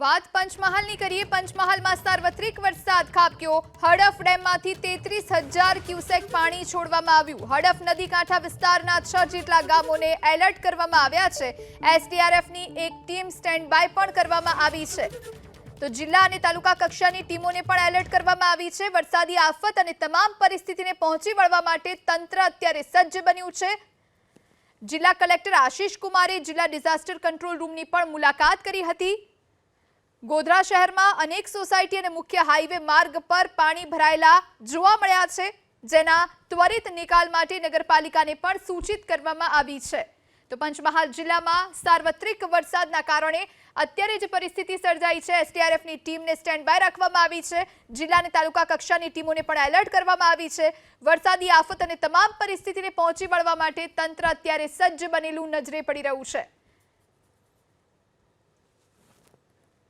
વાત પંચમહાલની કરીએ। પંચમહાલમાં સાર્વત્રિક વરસાદ ખાબક્યો। હડફ ડેમમાંથી 33,000 ક્યુસેક પાણી છોડવામાં આવ્યું। હડફ નદી કાંઠા વિસ્તારના 6 જેટલા ગામોને એલર્ટ કરવામાં આવ્યા છે। એસડીઆરએફની એક ટીમ સ્ટેન્ડ બાય પણ કરવામાં આવી છે। તો જિલ્લા અને તાલુકા કક્ષાની ટીમોને પણ એલર્ટ કરવામાં આવી છે। વરસાદી આફત અને તમામ પરિસ્થિતિને પહોંચી વળવા માટે તંત્ર અત્યારે સજ્જ બન્યું છે। જિલ્લા કલેક્ટર આશીષ કુમારે જિલ્લા ડિઝાસ્ટર કંટ્રોલ રૂમની પણ મુલાકાત કરી હતી। ગોધરા શહેરમાં અનેક સોસાયટી અને મુખ્ય હાઈવે માર્ગ પર પાણી ભરાયેલા જોવા મળ્યા છે, જેના ત્વરિત નિકાલ માટે નગરપાલિકાને પણ સૂચિત કરવામાં આવી છે। તો પંચમહાલ જિલ્લામાં સાર્વત્રિક વરસાદના કારણે અત્યારે જે પરિસ્થિતિ સર્જાઈ છે, એસડીઆરએફની ટીમને સ્ટેન્ડ બાય રાખવામાં આવી છે। જિલ્લા અને તાલુકા કક્ષાની ટીમોને પણ એલર્ટ કરવામાં આવી છે। વરસાદી આફત અને તમામ પરિસ્થિતિને પહોંચી વળવા માટે તંત્ર અત્યારે સજ્જ બનેલું નજરે પડી રહ્યું છે।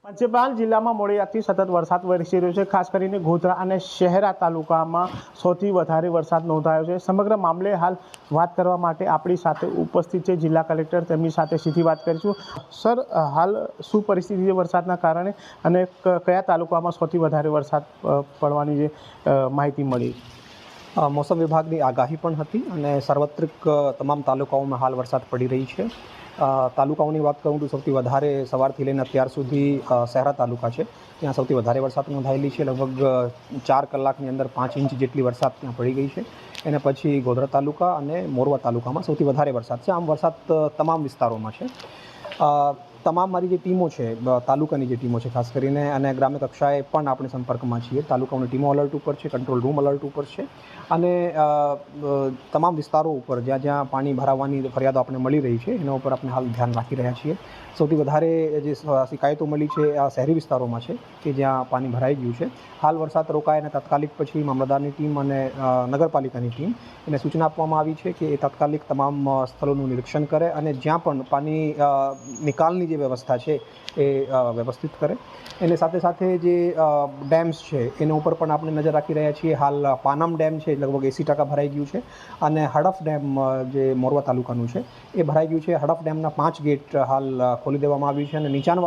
પંચમહાલ જિલ્લામાં મોડી રાતથી સતત વરસાદ વરસી રહ્યો છે। ખાસ કરીને ગોધરા અને શહેરા તાલુકામાં સૌથી વધારે વરસાદ નોંધાયો છે। સમગ્ર મામલે હાલ વાત કરવા માટે આપણી સાથે ઉપસ્થિત છે જિલ્લા કલેક્ટર, તેમની સાથે સીધી વાત કરીશું। સર, હાલ શું પરિસ્થિતિ છે વરસાદના કારણે અને કયા તાલુકામાં સૌથી વધારે વરસાદ પડવાની જે માહિતી મળી? મોસમ વિભાગની આગાહી પણ હતી અને સાર્વત્રિક તમામ તાલુકાઓમાં હાલ વરસાદ પડી રહી છે। તાલુકાઓની વાત કરું તો સૌથી વધારે સવારથી લઈને અત્યાર સુધી શહેરા તાલુકા છે, ત્યાં સૌથી વધારે વરસાદ નોંધાયેલી છે। લગભગ 4 કલાકની અંદર 5 ઇંચ જેટલી વરસાદ ત્યાં પડી ગઈ છે। એને પછી ગોધરા તાલુકા અને મોરવા તાલુકામાં સૌથી વધારે વરસાદ છે। આમ વરસાદ તમામ વિસ્તારોમાં છે। તમામ મારી જે ટીમો છે, તાલુકાની જે ટીમો છે ખાસ કરીને, અને ગ્રામ્ય કક્ષાએ પણ આપણે સંપર્કમાં છીએ। તાલુકાઓની ટીમો અલર્ટ ઉપર છે, કંટ્રોલ રૂમ અલર્ટ ઉપર છે અને તમામ વિસ્તારો ઉપર જ્યાં જ્યાં પાણી ભરાવાની ફરિયાદો આપણે મળી રહી છે એના ઉપર આપણે હાલ ધ્યાન રાખી રહ્યા છીએ। સૌથી વધારે જે શિકાયતો મળી છે આ શહેરી વિસ્તારોમાં છે કે જ્યાં પાણી ભરાઈ ગયું છે। હાલ વરસાદ રોકાય અને તાત્કાલિક પછી મામલતદારની ટીમ અને નગરપાલિકાની ટીમ એને સૂચના આપવામાં આવી છે કે એ તાત્કાલિક તમામ સ્થળોનું નિરીક્ષણ કરે અને જ્યાં પણ પાણી નિકાલની જે વ્યવસ્થા છે એ વ્યવસ્થિત કરે। એની સાથે સાથે જે ડેમ્સ છે એના ઉપર પણ આપણે નજર રાખી રહ્યા છીએ। હાલ પાનમ ડેમ છે, લગભગ 80% ભરાઈ ગયું છે અને હડફ ડેમ જે મોરવા તાલુકાનું છે એ ભરાઈ ગયું છે। હડફ ડેમના 5 ગેટ હાલ ખોલી દેવામાં આવ્યું છે અને નીચાણવાળા